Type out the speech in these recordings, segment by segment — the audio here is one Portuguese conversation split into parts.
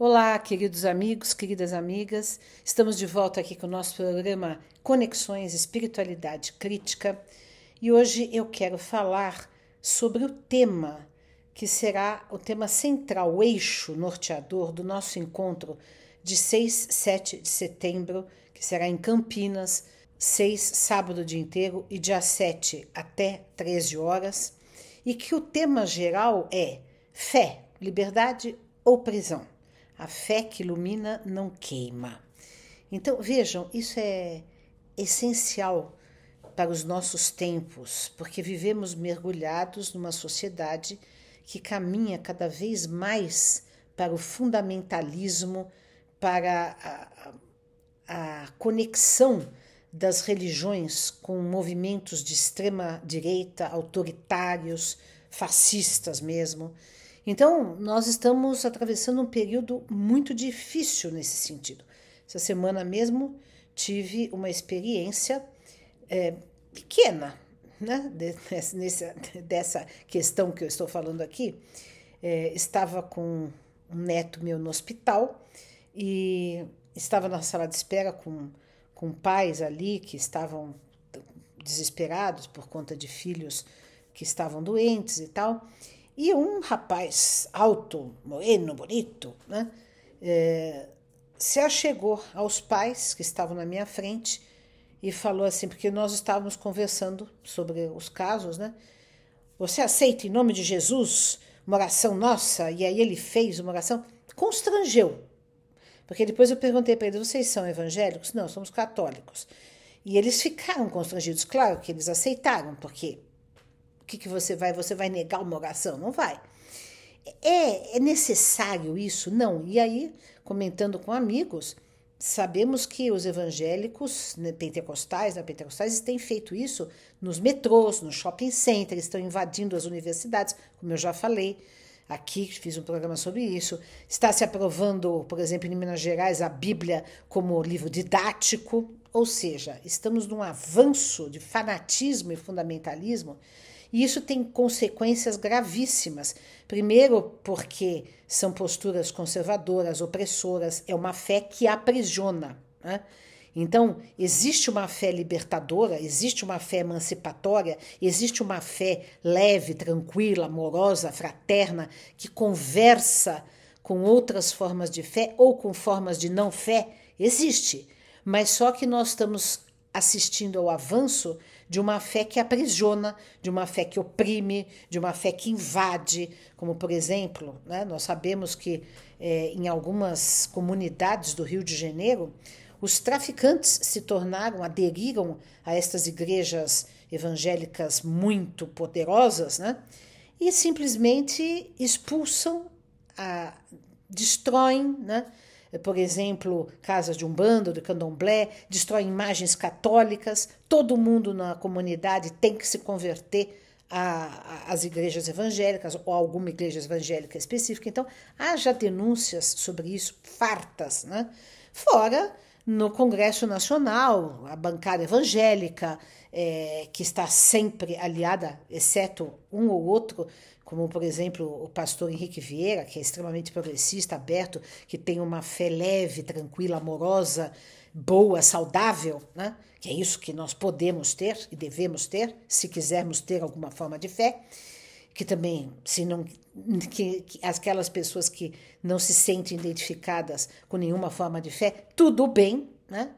Olá, queridos amigos, queridas amigas. Estamos de volta aqui com o nosso programa Conexões Espiritualidade Crítica e hoje eu quero falar sobre o tema que será o tema central, o eixo norteador do nosso encontro de 6, 7 de setembro, que será em Campinas, 6, sábado o dia inteiro, e dia 7 até 13 horas, e que o tema geral é fé, liberdade ou prisão. A fé que ilumina não queima. Então, vejam, isso é essencial para os nossos tempos, porque vivemos mergulhados numa sociedade que caminha cada vez mais para o fundamentalismo, para a conexão das religiões com movimentos de extrema direita, autoritários, fascistas mesmo. Então, nós estamos atravessando um período muito difícil nesse sentido. Essa semana mesmo tive uma experiência pequena, né, dessa questão que eu estou falando aqui. Estava com um neto meu no hospital e estava na sala de espera com pais ali que estavam desesperados por conta de filhos que estavam doentes e tal. E um rapaz alto, moreno, bonito, né, se achegou aos pais que estavam na minha frente e falou assim, porque nós estávamos conversando sobre os casos, né? Você aceita em nome de Jesus uma oração nossa? E aí ele fez uma oração, constrangeu. Porque depois eu perguntei para eles, vocês são evangélicos? Não, somos católicos. E eles ficaram constrangidos, claro que eles aceitaram, porque o que você vai negar uma oração? Não vai. É necessário isso? Não. E aí, comentando com amigos, sabemos que os evangélicos pentecostais têm feito isso nos metrôs, nos shopping centers, estão invadindo as universidades, como eu já falei. Aqui fiz um programa sobre isso. Está se aprovando, por exemplo, em Minas Gerais, a Bíblia como livro didático. Ou seja, estamos num avanço de fanatismo e fundamentalismo. E isso tem consequências gravíssimas. Primeiro, porque são posturas conservadoras, opressoras, é uma fé que aprisiona, né? Então, existe uma fé libertadora, existe uma fé emancipatória, existe uma fé leve, tranquila, amorosa, fraterna, que conversa com outras formas de fé ou com formas de não fé, existe. Mas só que nós estamos assistindo ao avanço de uma fé que aprisiona, de uma fé que oprime, de uma fé que invade, como por exemplo, né, nós sabemos que em algumas comunidades do Rio de Janeiro, os traficantes aderiram a estas igrejas evangélicas muito poderosas, né, e simplesmente expulsam, destroem, né, por exemplo, casas de umbanda, de candomblé, destrói imagens católicas. Todo mundo na comunidade tem que se converter às igrejas evangélicas ou a alguma igreja evangélica específica. Então, haja denúncias sobre isso, fartas, né? Fora, no Congresso Nacional, a bancada evangélica, que está sempre aliada, exceto um ou outro, como, por exemplo, o pastor Henrique Vieira, que é extremamente progressista, aberto, que tem uma fé leve, tranquila, amorosa, boa, saudável, né? Que é isso que nós podemos ter e devemos ter, se quisermos ter alguma forma de fé, que também, se não, que aquelas pessoas que não se sentem identificadas com nenhuma forma de fé, tudo bem, né?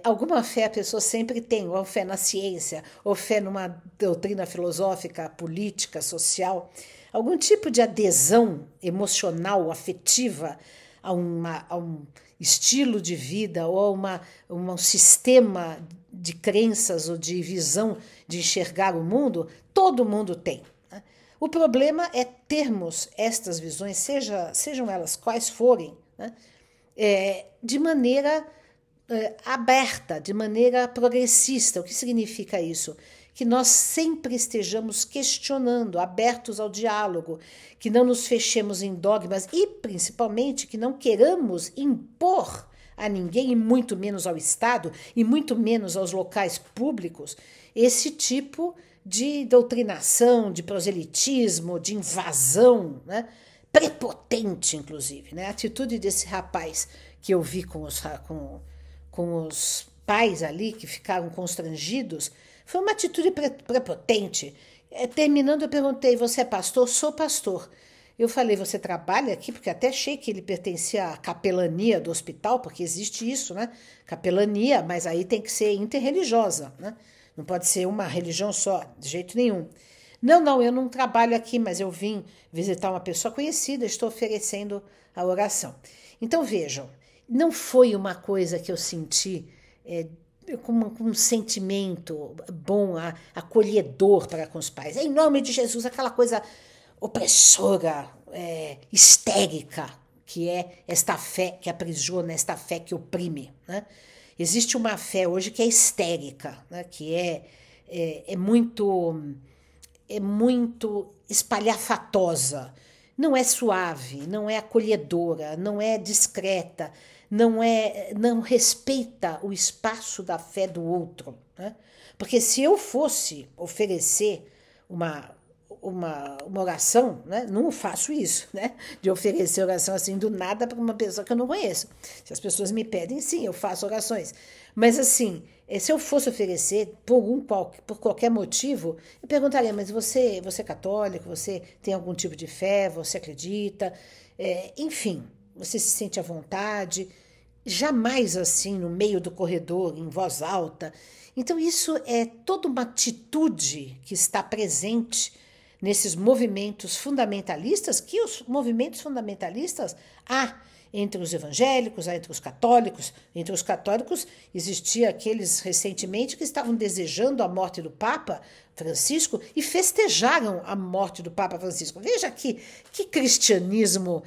Alguma fé a pessoa sempre tem, ou fé na ciência, ou fé numa doutrina filosófica, política, social, algum tipo de adesão emocional, afetiva a um estilo de vida ou a um sistema de crenças ou de visão de enxergar o mundo, todo mundo tem. Né? O problema é termos estas visões, sejam elas quais forem, né? De maneira aberta, de maneira progressista. O que significa isso? Que nós sempre estejamos questionando, abertos ao diálogo, que não nos fechemos em dogmas e, principalmente, que não queiramos impor a ninguém, e muito menos ao Estado, e muito menos aos locais públicos, esse tipo de doutrinação, de proselitismo, de invasão, né? prepotente, inclusive, né? A atitude desse rapaz que eu vi com os pais ali, que ficaram constrangidos, foi uma atitude prepotente. Terminando, eu perguntei, você é pastor? Sou pastor. Eu falei, você trabalha aqui? Porque até achei que ele pertencia à capelania do hospital, porque existe isso, né? Capelania, mas aí tem que ser interreligiosa, né? Não pode ser uma religião só, de jeito nenhum. Não, eu não trabalho aqui, mas eu vim visitar uma pessoa conhecida, estou oferecendo a oração. Então vejam, não foi uma coisa que eu senti com um sentimento bom, acolhedor para com os pais. Em nome de Jesus, aquela coisa opressora, histérica, que é esta fé que aprisiona, esta fé que oprime, né? Existe uma fé hoje que é histérica, né? Que é muito espalhafatosa, não é suave, não é acolhedora, não é discreta, não respeita o espaço da fé do outro, né? Porque se eu fosse oferecer uma oração, né? Não faço isso, né? De oferecer oração assim do nada para uma pessoa que eu não conheço. Se as pessoas me pedem, sim, eu faço orações. Mas assim, se eu fosse oferecer por qualquer motivo, eu perguntaria, mas você é católico? Você tem algum tipo de fé? Você acredita? Enfim, você se sente à vontade? Jamais assim, no meio do corredor, em voz alta. Então isso é toda uma atitude que está presente nesses movimentos fundamentalistas, que os movimentos fundamentalistas há entre os evangélicos, há entre os católicos. Entre os católicos existia aqueles recentemente que estavam desejando a morte do Papa Francisco e festejaram a morte do Papa Francisco. Veja que cristianismo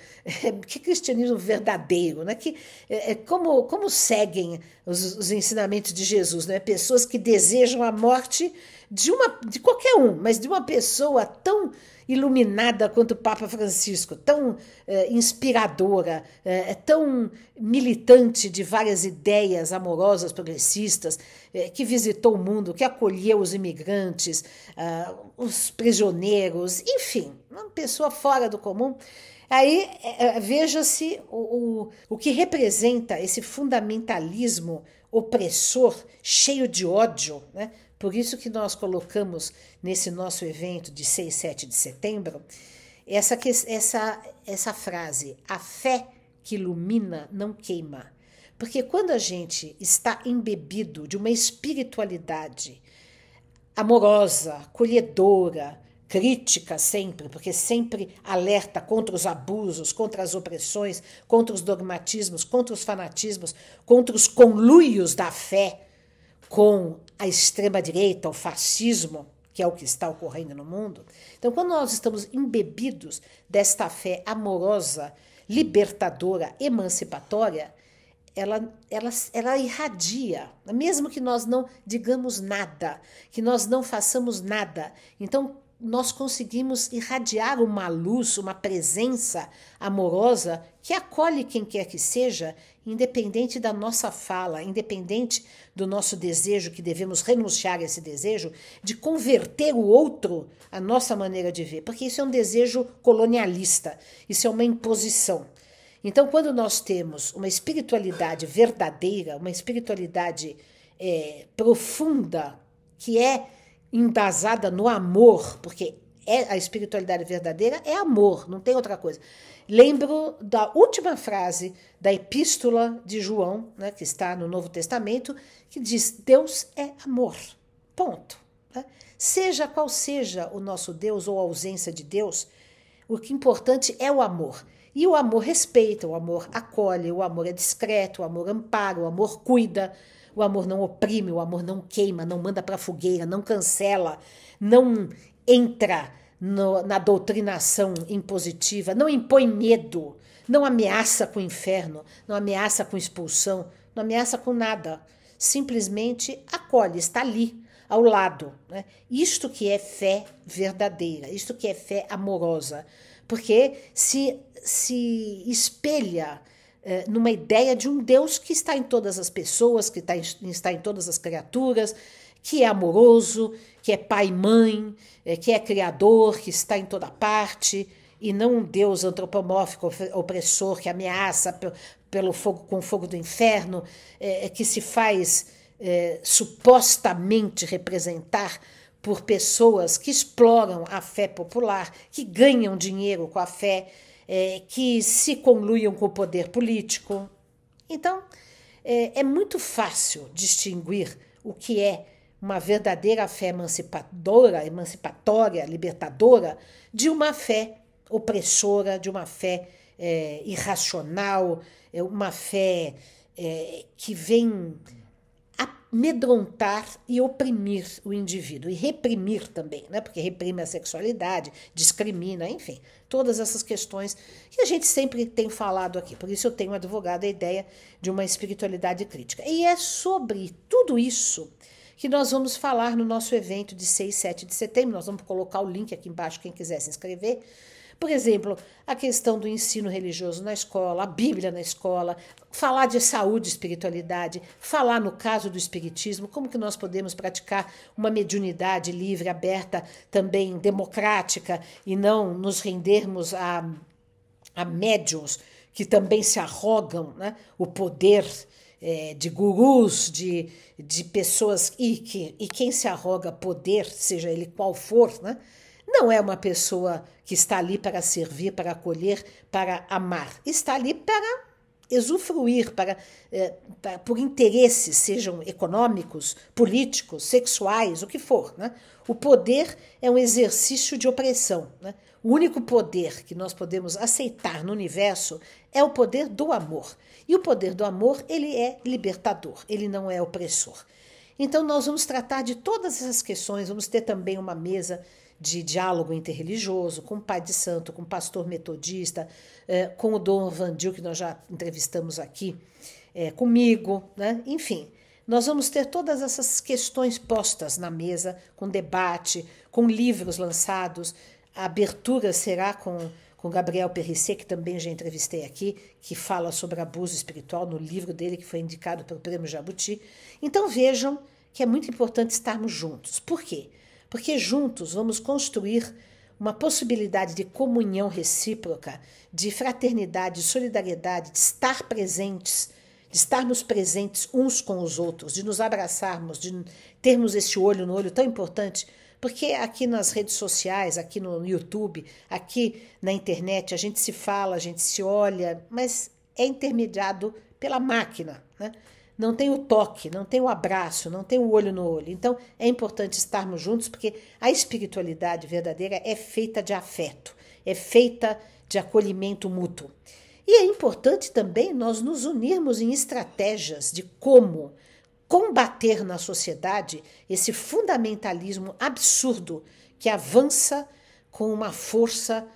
verdadeiro, né? Como seguem os ensinamentos de Jesus, né? Pessoas que desejam a morte de qualquer um, mas de uma pessoa tão iluminada quanto o Papa Francisco, tão inspiradora, tão militante de várias ideias amorosas, progressistas, que visitou o mundo, que acolheu os imigrantes, os prisioneiros, enfim, uma pessoa fora do comum. Aí veja-se o que representa esse fundamentalismo opressor, cheio de ódio, né? Por isso que nós colocamos nesse nosso evento de 6 e 7 de setembro essa frase, a fé que ilumina não queima. Porque quando a gente está embebido de uma espiritualidade amorosa, acolhedora, crítica sempre, porque sempre alerta contra os abusos, contra as opressões, contra os dogmatismos, contra os fanatismos, contra os conluios da fé com a extrema-direita, o fascismo, que é o que está ocorrendo no mundo. Então, quando nós estamos embebidos desta fé amorosa, libertadora, emancipatória, ela irradia, mesmo que nós não digamos nada, que nós não façamos nada. Então, nós conseguimos irradiar uma luz, uma presença amorosa que acolhe quem quer que seja, independente da nossa fala, independente do nosso desejo, que devemos renunciar a esse desejo, de converter o outro à nossa maneira de ver, porque isso é um desejo colonialista, isso é uma imposição. Então, quando nós temos uma espiritualidade verdadeira, uma espiritualidade profunda, que é embasada no amor, porque a espiritualidade verdadeira é amor, não tem outra coisa. Lembro da última frase da epístola de João, né, que está no Novo Testamento, que diz: Deus é amor, ponto. Né? Seja qual seja o nosso Deus ou a ausência de Deus, o que é importante é o amor. E o amor respeita, o amor acolhe, o amor é discreto, o amor ampara, o amor cuida, o amor não oprime, o amor não queima, não manda para a fogueira, não cancela, não entra na doutrinação impositiva, não impõe medo, não ameaça com o inferno, não ameaça com expulsão, não ameaça com nada. Simplesmente acolhe, está ali, ao lado. Né? Isto que é fé verdadeira, isto que é fé amorosa, porque se espelha numa ideia de um Deus que está em todas as pessoas, que está em todas as criaturas, que é amoroso, que é pai e mãe, que é criador, que está em toda parte e não um Deus antropomórfico, opressor, que ameaça pelo fogo, com o fogo do inferno, que se faz supostamente representar por pessoas que exploram a fé popular, que ganham dinheiro com a fé, que se conluiam com o poder político. Então, é muito fácil distinguir o que é uma verdadeira fé emancipatória, libertadora, de uma fé opressora, de uma fé irracional, uma fé que vem amedrontar e oprimir o indivíduo, e reprimir também, né? Porque reprime a sexualidade, discrimina, enfim, todas essas questões que a gente sempre tem falado aqui. Por isso eu tenho advogado a ideia de uma espiritualidade crítica. E é sobre tudo isso que nós vamos falar no nosso evento de 6 e 7 de setembro. Nós vamos colocar o link aqui embaixo, quem quiser se inscrever. Por exemplo, a questão do ensino religioso na escola, a Bíblia na escola, falar de saúde e espiritualidade, falar no caso do espiritismo, como que nós podemos praticar uma mediunidade livre, aberta, também democrática, e não nos rendermos a médiuns que também se arrogam, né, o poder de gurus, de pessoas, e quem se arroga poder, seja ele qual for, né, não é uma pessoa que está ali para servir, para acolher, para amar. Está ali para usufruir, por interesses, sejam econômicos, políticos, sexuais, o que for, né? O poder é um exercício de opressão, né? O único poder que nós podemos aceitar no universo é o poder do amor. E o poder do amor, ele é libertador, ele não é opressor. Então nós vamos tratar de todas essas questões, vamos ter também uma mesa de diálogo interreligioso, com o pai de santo, com o pastor metodista, com o Dom Vandil, que nós já entrevistamos aqui, comigo, né? Enfim, nós vamos ter todas essas questões postas na mesa, com debate, com livros lançados. A abertura será com Gabriel Perricet, que também já entrevistei aqui, que fala sobre abuso espiritual no livro dele, que foi indicado pelo Prêmio Jabuti. Então vejam que é muito importante estarmos juntos. Por quê? Porque juntos vamos construir uma possibilidade de comunhão recíproca, de fraternidade, de solidariedade, de estar presentes, de estarmos presentes uns com os outros, de nos abraçarmos, de termos esse olho no olho tão importante, porque aqui nas redes sociais, aqui no YouTube, aqui na internet, a gente se fala, a gente se olha, mas é intermediado pela máquina, né? Não tem o toque, não tem o abraço, não tem o olho no olho. Então, é importante estarmos juntos, porque a espiritualidade verdadeira é feita de afeto, é feita de acolhimento mútuo. E é importante também nós nos unirmos em estratégias de como combater na sociedade esse fundamentalismo absurdo que avança com uma força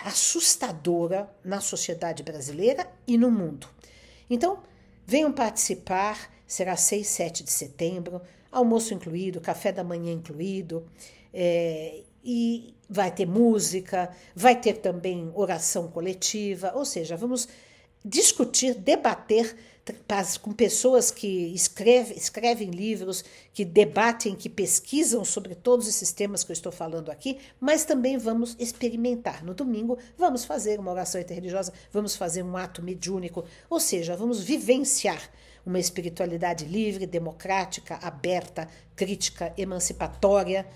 assustadora na sociedade brasileira e no mundo. Então, venham participar, será 6 e 7 de setembro, almoço incluído, café da manhã incluído, e vai ter música, vai ter também oração coletiva, ou seja, vamos discutir, debater com pessoas que escrevem livros, que debatem, que pesquisam sobre todos esses temas que eu estou falando aqui, mas também vamos experimentar. No domingo, vamos fazer uma oração interreligiosa, vamos fazer um ato mediúnico, ou seja, vamos vivenciar uma espiritualidade livre, democrática, aberta, crítica, emancipatória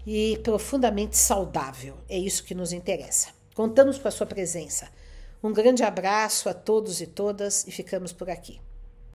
e profundamente saudável. É isso que nos interessa. Contamos com a sua presença. Um grande abraço a todos e todas e ficamos por aqui.